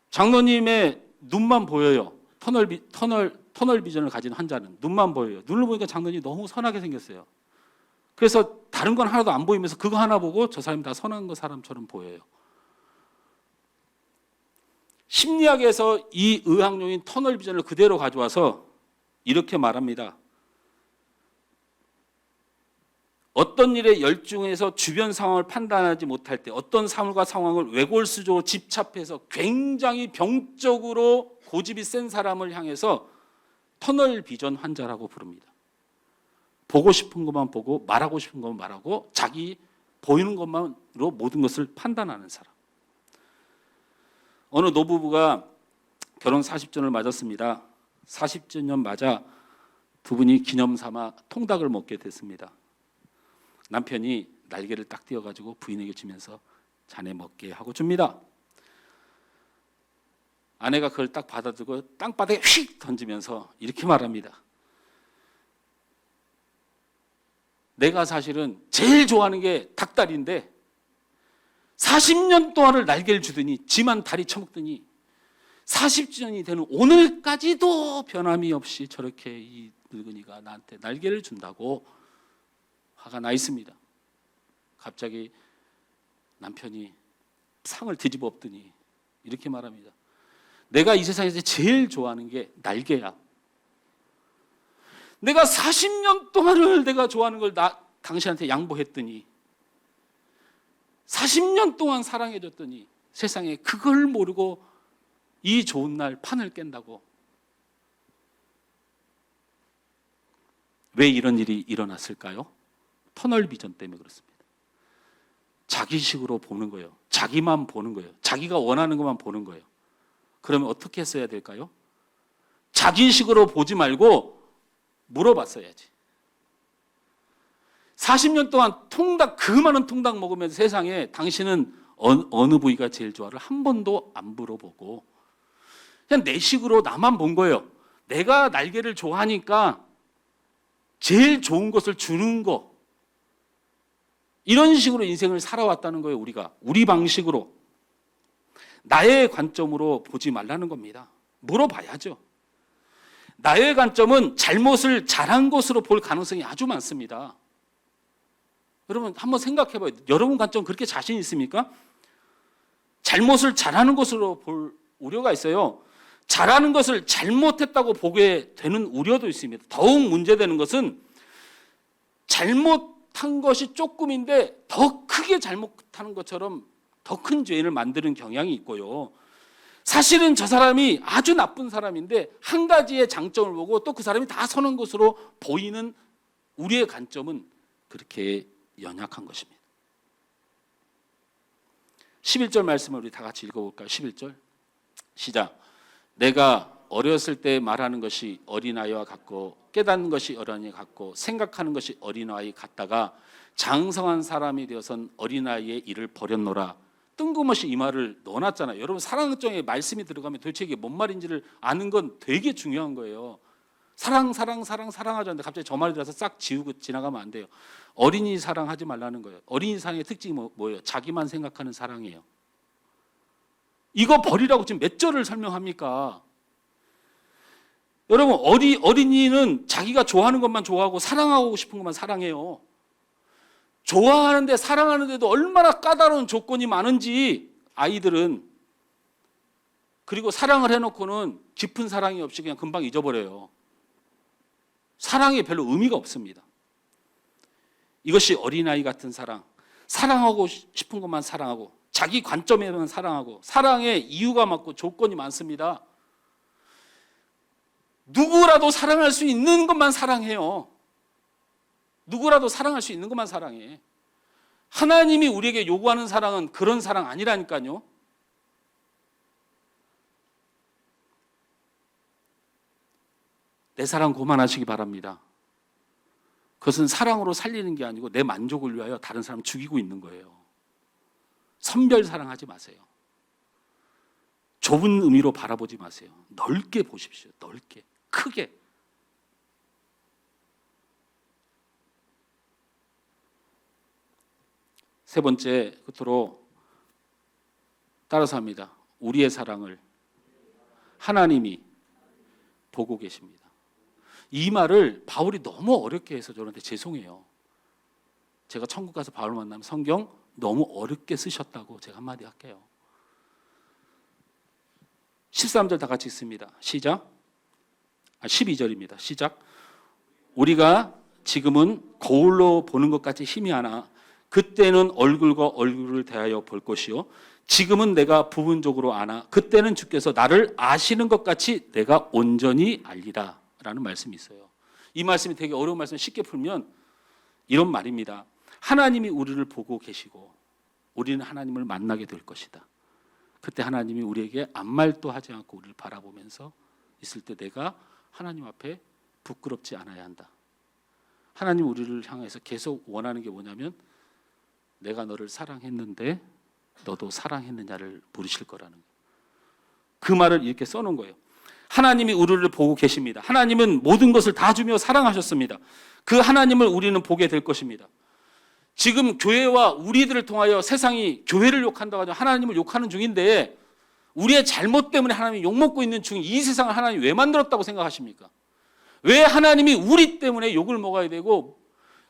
장로님의 눈만 보여요. 터널 비전을 가진 환자는 눈만 보여요. 눈을 보니까 장로님이 너무 선하게 생겼어요. 그래서 다른 건 하나도 안 보이면서 그거 하나 보고 저 사람이 다 선한 거 사람처럼 보여요. 심리학에서 이 의학용인 터널 비전을 그대로 가져와서 이렇게 말합니다. 어떤 일에 열중해서 주변 상황을 판단하지 못할 때 어떤 사물과 상황을 외골수적으로 집착해서 굉장히 병적으로 고집이 센 사람을 향해서 터널 비전 환자라고 부릅니다. 보고 싶은 것만 보고 말하고 싶은 것만 말하고 자기 보이는 것만으로 모든 것을 판단하는 사람. 어느 노부부가 결혼 40주년을 맞았습니다. 40주년 맞아 두 분이 기념 삼아 통닭을 먹게 됐습니다. 남편이 날개를 딱 띄워가지고 부인에게 주면서 자네 먹게 하고 줍니다. 아내가 그걸 딱 받아들고 땅바닥에 휙 던지면서 이렇게 말합니다. 내가 사실은 제일 좋아하는 게 닭다리인데 40년 동안을 날개를 주더니 지만 다리 처먹더니 40주년이 되는 오늘까지도 변함이 없이 저렇게 이 늙은이가 나한테 날개를 준다고 화가 나 있습니다. 갑자기 남편이 상을 뒤집어 엎더니 이렇게 말합니다. 내가 이 세상에서 제일 좋아하는 게 날개야. 내가 40년 동안을 내가 좋아하는 걸 당신한테 양보했더니 40년 동안 사랑해줬더니 세상에 그걸 모르고 이 좋은 날 판을 깬다고. 왜 이런 일이 일어났을까요? 터널 비전 때문에 그렇습니다. 자기식으로 보는 거예요. 자기만 보는 거예요. 자기가 원하는 것만 보는 거예요. 그러면 어떻게 했어야 될까요? 자기식으로 보지 말고 물어봤어야지. 40년 동안 그 많은 통닭 먹으면서 세상에 당신은 어느 부위가 제일 좋아를 한 번도 안 물어보고 그냥 내 식으로 나만 본 거예요. 내가 날개를 좋아하니까 제일 좋은 것을 주는 거. 이런 식으로 인생을 살아왔다는 거예요. 우리가. 우리 방식으로. 나의 관점으로 보지 말라는 겁니다. 물어봐야죠. 나의 관점은 잘못을 잘한 것으로 볼 가능성이 아주 많습니다. 여러분 한번 생각해봐요. 여러분 관점 그렇게 자신 있습니까? 잘못을 잘하는 것으로 볼 우려가 있어요. 잘하는 것을 잘못했다고 보게 되는 우려도 있습니다. 더욱 문제되는 것은 잘못한 것이 조금인데 더 크게 잘못하는 것처럼 더 큰 죄인을 만드는 경향이 있고요. 사실은 저 사람이 아주 나쁜 사람인데 한 가지의 장점을 보고 또 그 사람이 다 선한 것으로 보이는 우리의 관점은 그렇게 연약한 것입니다. 11절 말씀을 우리 다 같이 읽어볼까요? 11절 시작. 내가 어렸을 때 말하는 것이 어린아이와 같고 깨닫는 것이 어린아이 같고 생각하는 것이 어린아이 같다가 장성한 사람이 되어선 어린아이의 일을 버렸노라. 뜬금없이 이 말을 넣어놨잖아요. 여러분 사랑정에 말씀이 들어가면 도대체 이게 뭔 말인지를 아는 건 되게 중요한 거예요. 사랑하자는데 갑자기 저 말이 들어서 싹 지우고 지나가면 안 돼요. 어린이 사랑하지 말라는 거예요. 어린이 사랑의 특징이 뭐예요? 자기만 생각하는 사랑이에요. 이거 버리라고 지금 몇 절을 설명합니까? 여러분, 어린이는 자기가 좋아하는 것만 좋아하고 사랑하고 싶은 것만 사랑해요. 좋아하는데 사랑하는데도 얼마나 까다로운 조건이 많은지 아이들은, 그리고 사랑을 해놓고는 깊은 사랑이 없이 그냥 금방 잊어버려요. 사랑이 별로 의미가 없습니다. 이것이 어린아이 같은 사랑, 사랑하고 싶은 것만 사랑하고 자기 관점에만 사랑하고, 사랑에 이유가 많고 조건이 많습니다. 누구라도 사랑할 수 있는 것만 사랑해요. 누구라도 사랑할 수 있는 것만 사랑해. 하나님이 우리에게 요구하는 사랑은 그런 사랑 아니라니까요. 내 사랑 그만하시기 바랍니다. 그것은 사랑으로 살리는 게 아니고 내 만족을 위하여 다른 사람 죽이고 있는 거예요. 선별 사랑하지 마세요. 좁은 의미로 바라보지 마세요. 넓게 보십시오. 넓게, 크게. 세 번째, 끝으로 따라서 합니다. 우리의 사랑을 하나님이 보고 계십니다. 이 말을 바울이 너무 어렵게 해서 저한테 죄송해요. 제가 천국 가서 바울 만나면 성경 너무 어렵게 쓰셨다고 제가 한마디 할게요. 13절 다 같이 읽습니다. 시작. 12절입니다. 시작. 우리가 지금은 거울로 보는 것 같이 힘이 하나 그때는 얼굴과 얼굴을 대하여 볼 것이요 지금은 내가 부분적으로 아나 그때는 주께서 나를 아시는 것 같이 내가 온전히 알리라 라는 말씀이 있어요. 이 말씀이 되게 어려운 말씀, 쉽게 풀면 이런 말입니다. 하나님이 우리를 보고 계시고 우리는 하나님을 만나게 될 것이다. 그때 하나님이 우리에게 아무 말도 하지 않고 우리를 바라보면서 있을 때 내가 하나님 앞에 부끄럽지 않아야 한다. 하나님 우리를 향해서 계속 원하는 게 뭐냐면 내가 너를 사랑했는데 너도 사랑했느냐를 물으실 거라는 거예요. 그 말을 이렇게 써놓은 거예요. 하나님이 우리를 보고 계십니다. 하나님은 모든 것을 다 주며 사랑하셨습니다. 그 하나님을 우리는 보게 될 것입니다. 지금 교회와 우리들을 통하여 세상이 교회를 욕한다고 하죠. 하나님을 욕하는 중인데 우리의 잘못 때문에 하나님이 욕먹고 있는 중인 이 세상을 하나님이 왜 만들었다고 생각하십니까? 왜 하나님이 우리 때문에 욕을 먹어야 되고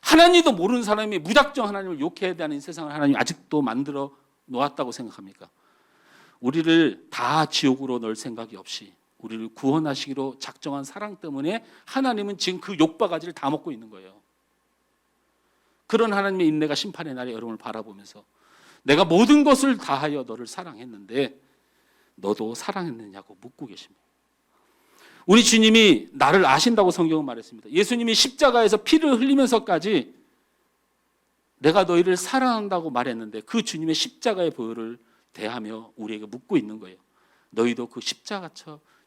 하나님도 모르는 사람이 무작정 하나님을 욕해야 되는 세상을 하나님이 아직도 만들어 놓았다고 생각합니까? 우리를 다 지옥으로 넣을 생각이 없이 우리를 구원하시기로 작정한 사랑 때문에 하나님은 지금 그 욕바가지를 다 먹고 있는 거예요. 그런 하나님의 인내가 심판의 날에 여러분을 바라보면서 내가 모든 것을 다하여 너를 사랑했는데 너도 사랑했느냐고 묻고 계십니다. 우리 주님이 나를 아신다고 성경은 말했습니다. 예수님이 십자가에서 피를 흘리면서까지 내가 너희를 사랑한다고 말했는데 그 주님의 십자가의 보혈을 대하며 우리에게 묻고 있는 거예요. 너희도 그 십자가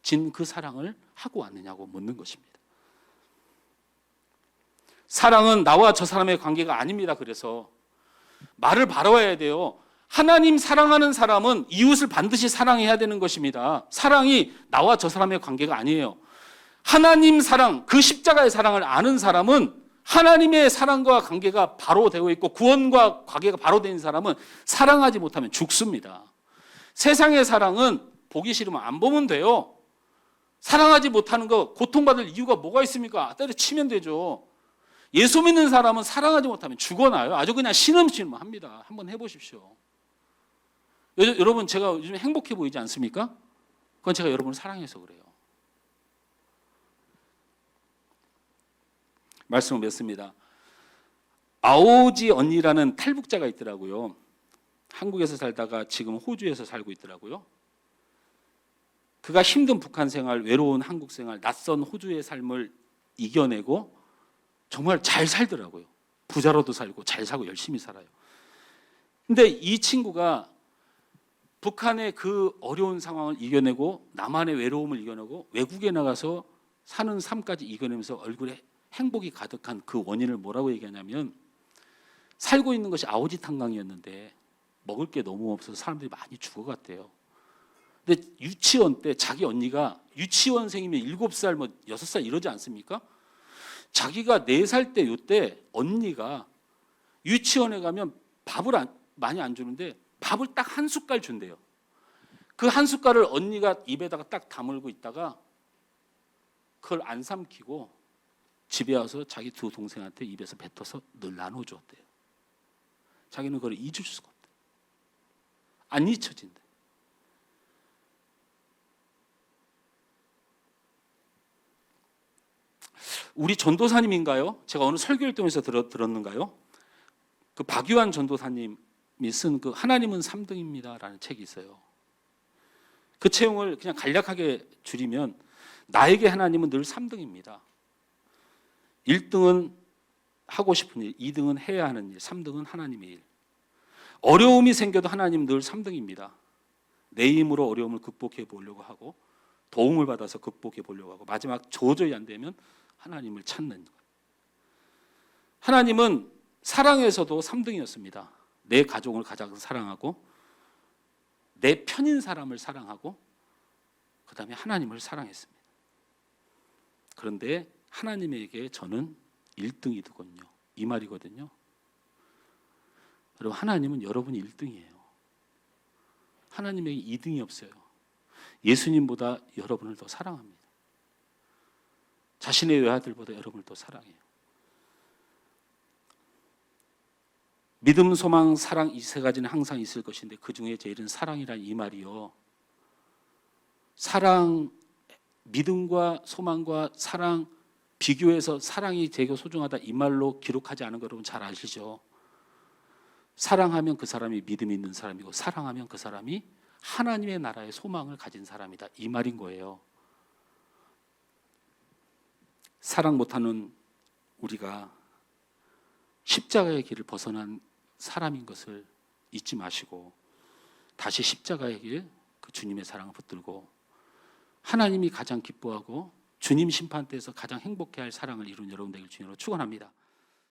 진 그 사랑을 하고 왔느냐고 묻는 것입니다. 사랑은 나와 저 사람의 관계가 아닙니다. 그래서 말을 바라봐야 돼요. 하나님 사랑하는 사람은 이웃을 반드시 사랑해야 되는 것입니다. 사랑이 나와 저 사람의 관계가 아니에요. 하나님 사랑, 그 십자가의 사랑을 아는 사람은 하나님의 사랑과 관계가 바로 되어 있고 구원과 관계가 바로 되는 사람은 사랑하지 못하면 죽습니다. 세상의 사랑은 보기 싫으면 안 보면 돼요. 사랑하지 못하는 거 고통받을 이유가 뭐가 있습니까? 때려치면 되죠. 예수 믿는 사람은 사랑하지 못하면 죽어나요. 아주 그냥 신음신음 합니다. 한번 해보십시오. 여러분 제가 요즘 행복해 보이지 않습니까? 그건 제가 여러분을 사랑해서 그래요. 말씀을 맺습니다. 아오지 언니라는 탈북자가 있더라고요. 한국에서 살다가 지금 호주에서 살고 있더라고요. 그가 힘든 북한 생활, 외로운 한국 생활, 낯선 호주의 삶을 이겨내고 정말 잘 살더라고요. 부자로도 살고 잘 살고 열심히 살아요. 근데 이 친구가 북한의 그 어려운 상황을 이겨내고 나만의 외로움을 이겨내고 외국에 나가서 사는 삶까지 이겨내면서 얼굴에 행복이 가득한 그 원인을 뭐라고 얘기하냐면 살고 있는 것이 아오지 탄강이었는데 먹을 게 너무 없어서 사람들이 많이 죽어갔대요. 근데 유치원 때 자기 언니가 유치원생이면 7살, 6살 이러지 않습니까? 자기가 4살 때 요때 언니가 유치원에 가면 밥을 많이 안 주는데 밥을 딱 한 숟갈 준대요. 그 한 숟갈을 언니가 입에다가 딱 다물고 있다가 그걸 안 삼키고 집에 와서 자기 두 동생한테 입에서 뱉어서 늘 나눠주었대요. 자기는 그걸 잊을 수가 없대. 안 잊혀진대. 우리 전도사님인가요? 제가 어느 설교를 통해서 들었는가요? 그 박유한 전도사님이 쓴 그 하나님은 3등입니다라는 책이 있어요. 그 내용을 그냥 간략하게 줄이면 나에게 하나님은 늘 3등입니다. 1등은 하고 싶은 일, 2등은 해야 하는 일, 3등은 하나님의 일. 어려움이 생겨도 하나님 늘 3등입니다. 내 힘으로 어려움을 극복해 보려고 하고 도움을 받아서 극복해 보려고 하고 마지막 도저히 안 되면 하나님을 찾는 것. 하나님은 사랑에서도 3등이었습니다. 내 가족을 가장 사랑하고 내 편인 사람을 사랑하고 그 다음에 하나님을 사랑했습니다. 그런데 하나님에게 저는 1등이더군요. 이 말이거든요. 여러분, 하나님은 여러분이 1등이에요. 하나님에게 2등이 없어요. 예수님보다 여러분을 더 사랑합니다. 자신의 외아들보다 여러분을 더 사랑해요. 믿음, 소망, 사랑 이 세 가지는 항상 있을 것인데 그 중에 제일은 사랑이란 이 말이요. 사랑, 믿음과 소망과 사랑 비교해서 사랑이 되게 소중하다 이 말로 기록하지 않은 거 여러분 잘 아시죠? 사랑하면 그 사람이 믿음이 있는 사람이고 사랑하면 그 사람이 하나님의 나라의 소망을 가진 사람이다 이 말인 거예요. 사랑 못하는 우리가 십자가의 길을 벗어난 사람인 것을 잊지 마시고 다시 십자가의 길, 그 주님의 사랑을 붙들고 하나님이 가장 기뻐하고 주님 심판대에서 가장 행복해할 사랑을 이룬 여러분 되길 주님으로 축원합니다.